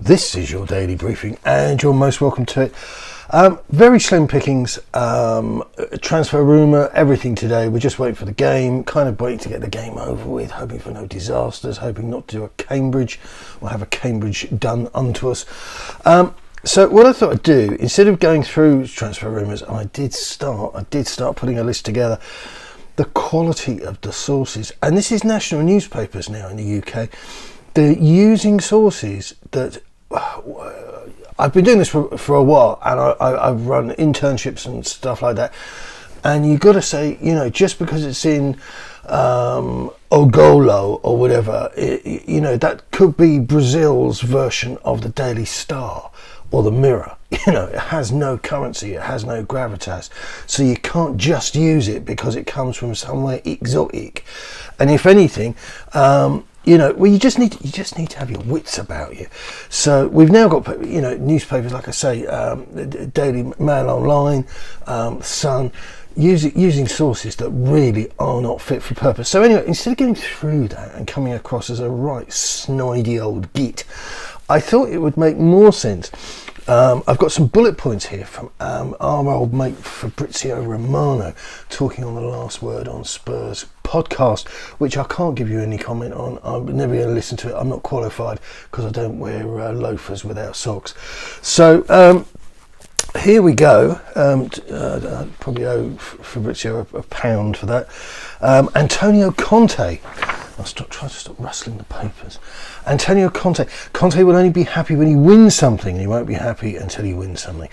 This is your daily briefing, and you're most welcome to it. Very slim pickings, transfer rumour, everything today. We're just waiting for the game, kind of waiting to get the game over with, hoping for no disasters, hoping not to do a Cambridge or have a Cambridge done unto us. So what I thought I'd do, instead of going through transfer rumours, and I did start putting a list together, the quality of the sources, and this is national newspapers now in the UK. They're using sources that I've been doing this for a while, and I've run internships and stuff like that. And you've got to say, just because it's in Ogolo or whatever, that could be Brazil's version of the Daily Star or the Mirror. It has no currency, it has no gravitas, so you can't just use it because it comes from somewhere exotic. And if anything, you just need to have your wits about you. So we've now got newspapers, like I say, Daily Mail Online, Sun, using sources that really are not fit for purpose. So anyway, instead of going through that and coming across as a right snidey old git, I thought it would make more sense. I've got some bullet points here from our old mate Fabrizio Romano, talking on the Last Word on Spurs podcast, which I can't give you any comment on. I'm never going to listen to it. I'm not qualified because I don't wear loafers without socks. So here we go. I probably owe Fabrizio a pound for that. Antonio Conte. I'll try to stop rustling the papers. Antonio Conte. Conte will only be happy when he wins something. He won't be happy until he wins something.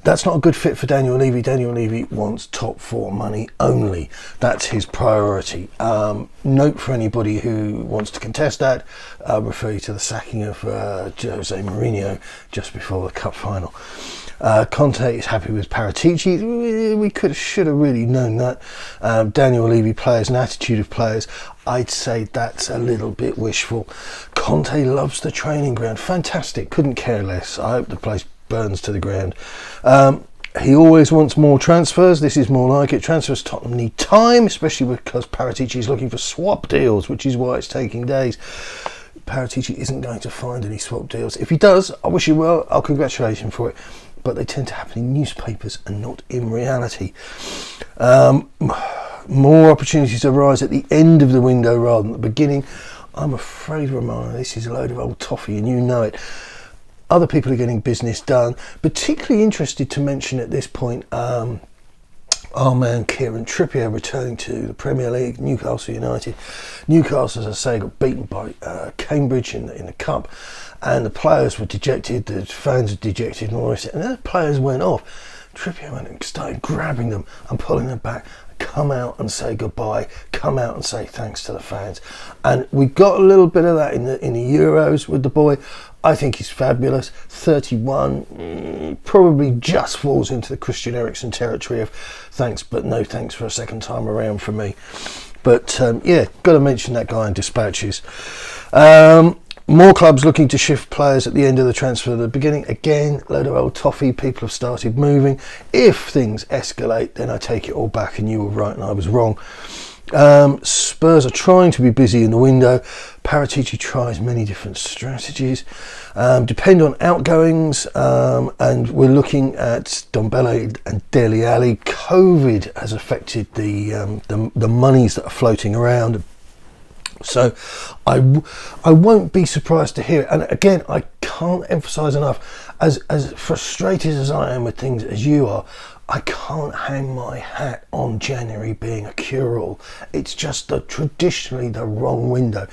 That's not a good fit for Daniel Levy. Daniel Levy wants top four money only. That's his priority. Note for anybody who wants to contest that, refer you to the sacking of Jose Mourinho just before the cup final. Conte is happy with Paratici. We should have really known that. Daniel Levy players and attitude of players, I'd say that's a little bit wishful. Conte loves the training ground. Fantastic. Couldn't care less. I hope the place burns to the ground. He always wants more transfers. This is more like it. Transfers Tottenham need time, especially because Paratici is looking for swap deals, which is why it's taking days. Paratici isn't going to find any swap deals. If he does, I wish he well. I'll congratulate him for it. But they tend to happen in newspapers and not in reality. More opportunities arise at the end of the window rather than the beginning. I'm afraid, Romano, this is a load of old toffee, and you know it. Other people are getting business done. Particularly interested to mention at this point, our man Kieran Trippier returning to the Premier League, Newcastle United. Newcastle, as I say, got beaten by Cambridge in the Cup, and the players were dejected, the fans were dejected and all this, and then the players went off. Trippier went and started grabbing them and pulling them back. Come out and say goodbye, come out and say thanks to the fans. And we got a little bit of that in the Euros with the boy. I think he's fabulous. 31, probably just falls into the Christian Eriksen territory of thanks but no thanks for a second time around for me. But got to mention that guy in dispatches. More clubs looking to shift players at the end of the transfer at the beginning. Again, load of old toffee. People have started moving. If things escalate, then I take it all back and you were right and I was wrong. Spurs are trying to be busy in the window. Paratici tries many different strategies. Depend on outgoings, and we're looking at Ndombele and Dele Alli. COVID has affected the monies that are floating around. So I won't be surprised to hear it. And again, I can't emphasise enough, as frustrated as I am with things as you are, I can't hang my hat on January being a cure-all. It's just traditionally the wrong window.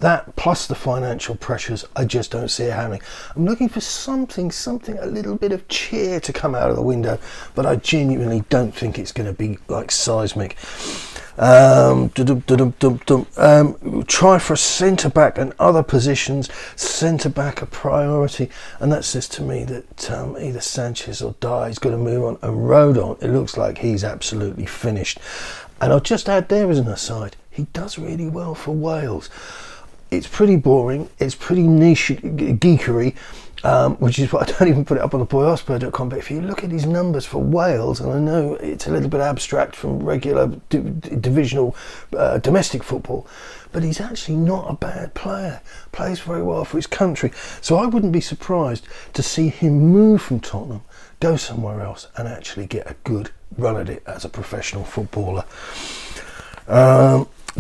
That plus the financial pressures, I just don't see it happening. I'm looking for something, a little bit of cheer to come out of the window, but I genuinely don't think it's going to be like seismic. Try for a centre back and other positions. Centre back a priority, and that says to me that either Sanchez or Dye's got to move on. And Rodon, it looks like he's absolutely finished. And I'll just add there as an aside, he does really well for Wales. It's pretty boring, it's pretty niche geekery. which is what I don't even put it up on the boyhotspur.com, but if you look at his numbers for Wales, and I know it's a little bit abstract from regular divisional domestic football, but he's actually not a bad player, plays very well for his country, so I wouldn't be surprised to see him move from Tottenham, go somewhere else and actually get a good run at it as a professional footballer.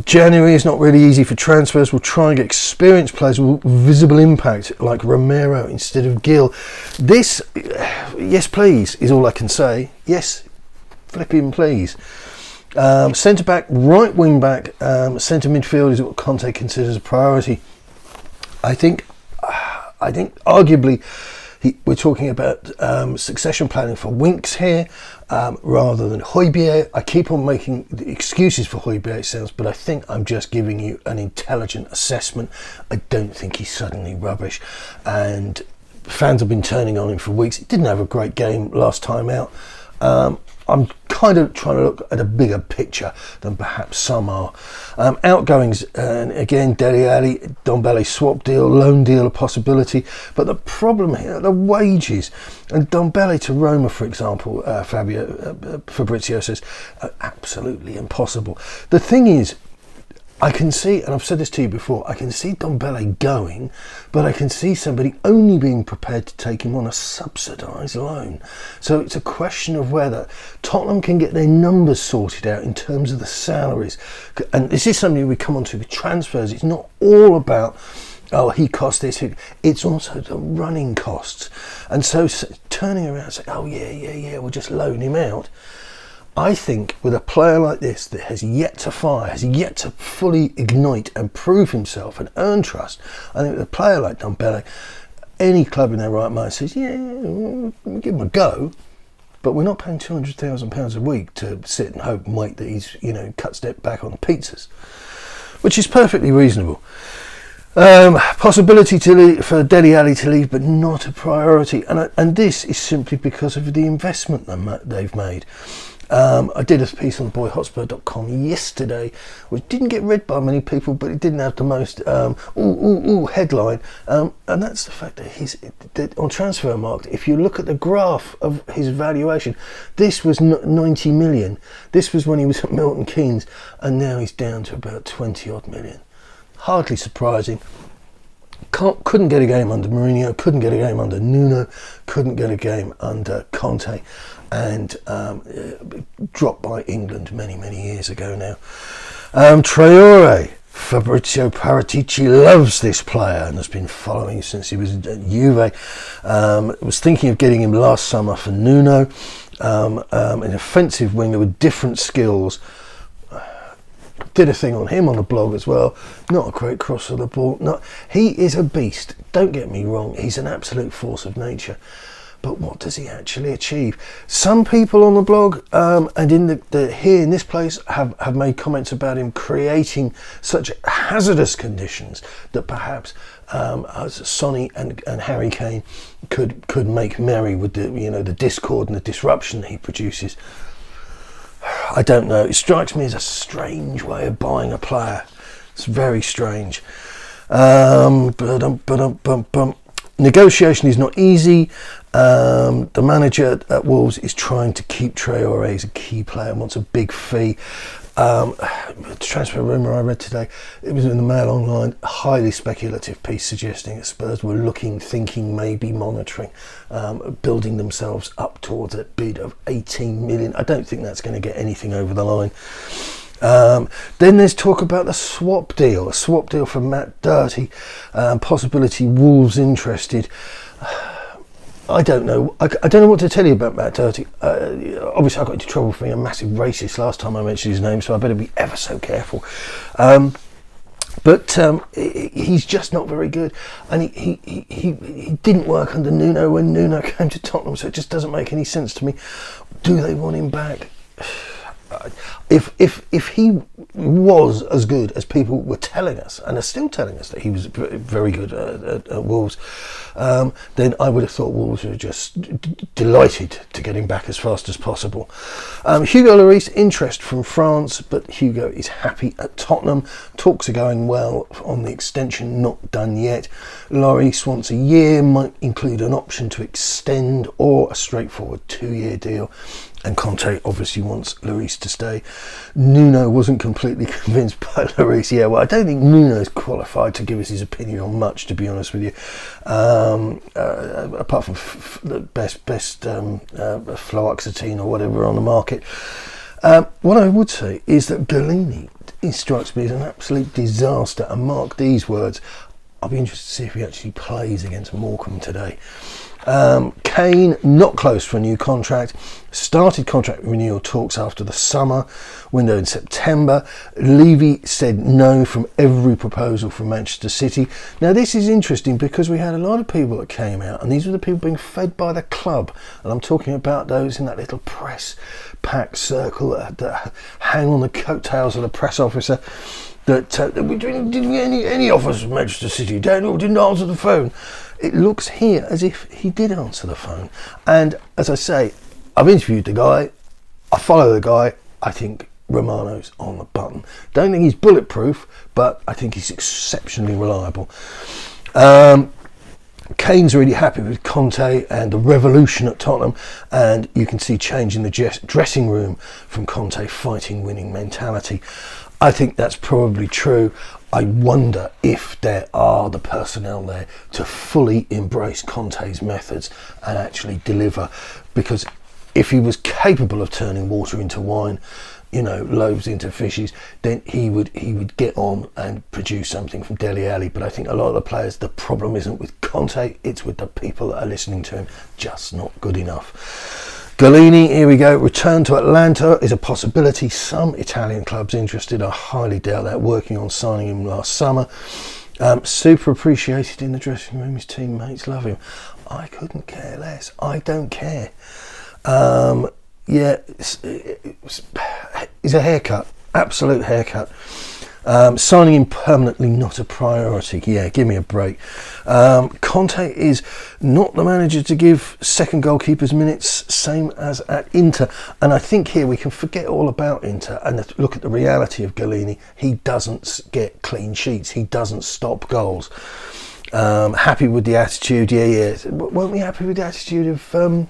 January is not really easy for transfers. We'll try and get experienced players with visible impact like Romero instead of Gill. This, yes please, is all I can say. Yes, flipping please. Centre back, right wing back, centre midfield is what Conte considers a priority. I think arguably we're talking about succession planning for Winks here rather than Højbjerg. I keep on making the excuses for Højbjerg, it sounds, but I think I'm just giving you an intelligent assessment. I don't think he's suddenly rubbish, and fans have been turning on him for weeks. He didn't have a great game last time out. I'm kind of trying to look at a bigger picture than perhaps some are. Outgoings, and again, Dele Alli, Ndombele swap deal, loan deal, a possibility. But the problem here, the wages. And Ndombele to Roma, for example, Fabrizio says, are absolutely impossible. The thing is, I can see, and I've said this to you before, I can see Ndombele going, but I can see somebody only being prepared to take him on a subsidised loan. So it's a question of whether Tottenham can get their numbers sorted out in terms of the salaries. And this is something we come on to with transfers. It's not all about, oh, he cost this. It's also the running costs. And so turning around and saying, oh, yeah, we'll just loan him out. I think with a player like this that has yet to fire, has yet to fully ignite and prove himself and earn trust, I think with a player like Ndombele, any club in their right mind says, yeah, we'll give him a go, but we're not paying £200,000 a week to sit and hope and wait that he's, cut step back on the pizzas, which is perfectly reasonable. Possibility to leave, for Dele Alli to leave, but not a priority, and this is simply because of the investment they've made. I did a piece on boyhotspur.com yesterday, which didn't get read by many people, but it didn't have the most headline, and that's the fact that on Transfermarkt, if you look at the graph of his valuation, this was 90 million. This was when he was at Milton Keynes, and now he's down to about 20 odd million. Hardly surprising. Couldn't get a game under Mourinho, couldn't get a game under Nuno, couldn't get a game under Conte, and dropped by England many years ago now. Traore, Fabrizio Paratici loves this player and has been following since he was at Juve. Was thinking of getting him last summer for Nuno, an offensive winger with different skills. Did a thing on him on the blog as well. Not a great cross of the ball. He is a beast. Don't get me wrong. He's an absolute force of nature. But what does he actually achieve? Some people on the blog and in here in this place have made comments about him creating such hazardous conditions that perhaps Sonny and Harry Kane could make merry with the discord and the disruption that he produces. I don't know. It strikes me as a strange way of buying a player. It's very strange. Negotiation is not easy. The manager at Wolves is trying to keep Traore as a key player and wants a big fee. Transfer rumour I read today, it was in the Mail Online, a highly speculative piece suggesting that Spurs were thinking, maybe monitoring, building themselves up towards a bid of 18 million. I don't think that's going to get anything over the line. Then there's talk about a swap deal for Matt Doherty, possibility Wolves interested. I don't know. I don't know what to tell you about Matt Doherty. Obviously, I got into trouble for being a massive racist last time I mentioned his name, so I better be ever so careful. But he's just not very good, and he didn't work under Nuno when Nuno came to Tottenham, so it just doesn't make any sense to me. Do they want him back? if he was as good as people were telling us, and are still telling us that he was very good at Wolves, then I would have thought Wolves were just delighted to get him back as fast as possible. Hugo Lloris, interest from France, but Hugo is happy at Tottenham. Talks are going well on the extension, not done yet. Lloris wants a year, might include an option to extend or a straightforward 2-year deal. And Conte obviously wants Lloris to stay. Nuno wasn't completely convinced by Lloris. Yeah, well, I don't think Nuno's qualified to give us his opinion on much, to be honest with you. Apart from the best fluoxetine or whatever on the market. What I would say is that Galini, he strikes me as an absolute disaster. And mark these words, I'll be interested to see if he actually plays against Morecambe today. Kane, not close for a new contract. Started contract renewal talks after the summer window in September. Levy said no from every proposal from Manchester City. Now this is interesting because we had a lot of people that came out, and these were the people being fed by the club, and I'm talking about those in that little press pack circle that hang on the coattails of the press officer. That we didn't get any offers from Manchester City. Daniel didn't answer the phone. It looks here as if he did answer the phone. And as I say, I've interviewed the guy. I follow the guy. I think Romano's on the button. Don't think he's bulletproof, but I think he's exceptionally reliable. Kane's really happy with Conte and the revolution at Tottenham, and you can see change in the dressing room from Conte, fighting, winning mentality. I think that's probably true. I wonder if there are the personnel there to fully embrace Conte's methods and actually deliver, because if he was capable of turning water into wine, you know, loaves into fishes, then he would get on and produce something from Dele Alli. But I think a lot of the players, the problem isn't with Conte, it's with the people that are listening to him, just not good enough. Galini, here we go. Return to Atlanta is a possibility. Some Italian clubs interested. I highly doubt that. Working on signing him last summer. Super appreciated in the dressing room. His teammates love him. I couldn't care less. I don't care. Yeah, it's a haircut. Absolute haircut. Signing him permanently, not a priority. Yeah, give me a break. Conte is not the manager to give second goalkeepers minutes, same as at Inter. And I think here we can forget all about Inter and look at the reality of Galini. He doesn't get clean sheets. He doesn't stop goals. Happy with the attitude. Yeah. Weren't we happy with the attitude of,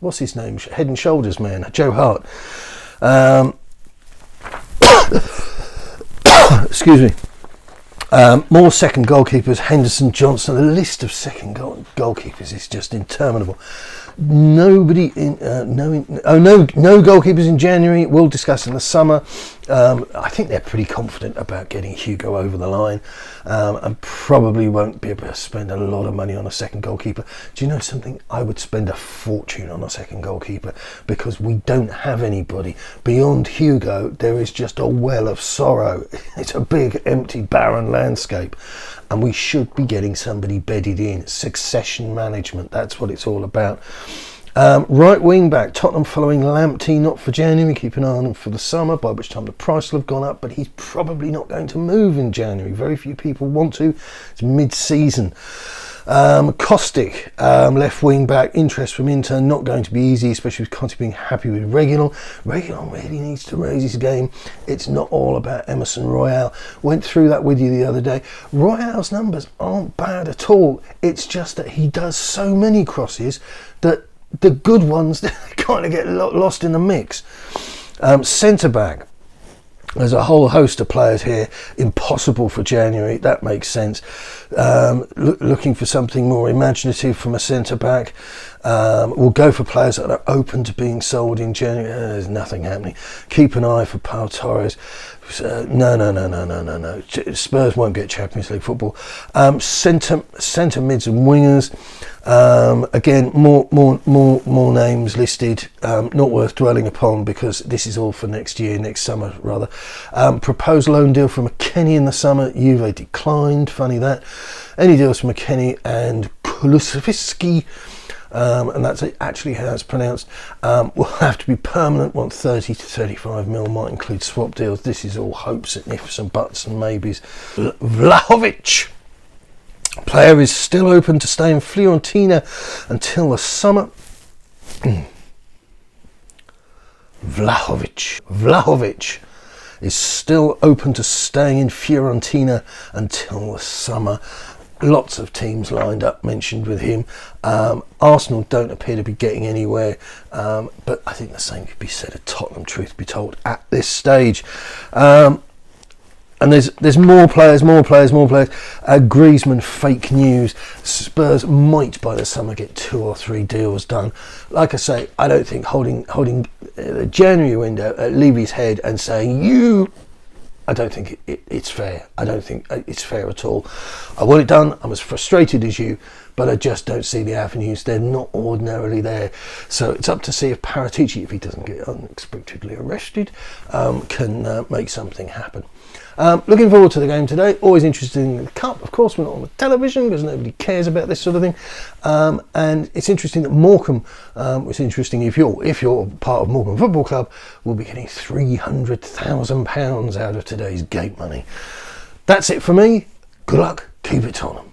what's his name? Head and Shoulders man, Joe Hart. Excuse me. More second goalkeepers. Henderson, Johnson. The list of second goalkeepers is just interminable. Nobody in no goalkeepers in January. We'll discuss in the summer. I think they're pretty confident about getting Hugo over the line, and probably won't be able to spend a lot of money on a second goalkeeper. Do you know something? I would spend a fortune on a second goalkeeper, because we don't have anybody beyond Hugo. There is just a well of sorrow. It's a big, empty, barren landscape, and we should be getting somebody bedded in. Succession management, that's what it's all about. Right wing back, Tottenham following Lamptey, not for January, keep an eye on him for the summer, by which time the price will have gone up, but he's probably not going to move in January. Very few people want to. It's mid-season. Kostic, left wing back, interest from Inter, not going to be easy, especially with Conte being happy with Reguilon. Reguilon really needs to raise his game. It's not all about Emerson Royale. Went through that with you the other day. Royale's numbers aren't bad at all. It's just that he does so many crosses that the good ones kind of get lost in the mix. Centre back. There's a whole host of players here. Impossible for January. That makes sense. Looking for something more imaginative from a centre back. We'll go for players that are open to being sold in January. There's nothing happening. Keep an eye for Pau Torres. No. Spurs won't get Champions League football. Centre mids and wingers. Again, more names listed. Not worth dwelling upon, because this is all for next summer rather. Proposed loan deal from McKennie in the summer. Juve declined. Funny that. Any deals from McKennie and Kulusevski. and that's actually how it's pronounced, will have to be permanent. Want 30 to 35 mil, might include swap deals. This is all hopes and ifs and buts and maybes. Vlahovic, player is still open to stay in Fiorentina until the summer. Vlahovic is still open to staying in Fiorentina until the summer. Lots of teams lined up, mentioned with him. Arsenal don't appear to be getting anywhere, but I think the same could be said of Tottenham, truth be told, at this stage. And there's more players. Griezmann, fake news. Spurs might by the summer get 2 or 3 deals done. Like I say, I don't think holding the January window at Levy's head and saying I don't think it's fair. I don't think it's fair at all. I want it done. I'm as frustrated as you, but I just don't see the avenues. They're not ordinarily there. So it's up to see if Paratici, if he doesn't get unexpectedly arrested, can make something happen. Looking forward to the game today. Always interested in the Cup. Of course, we're not on the television because nobody cares about this sort of thing. And it's interesting that Morecambe, it's interesting if you're part of Morecambe Football Club, will be getting £300,000 out of today's gate money. That's it for me. Good luck. Keep it Tottenham.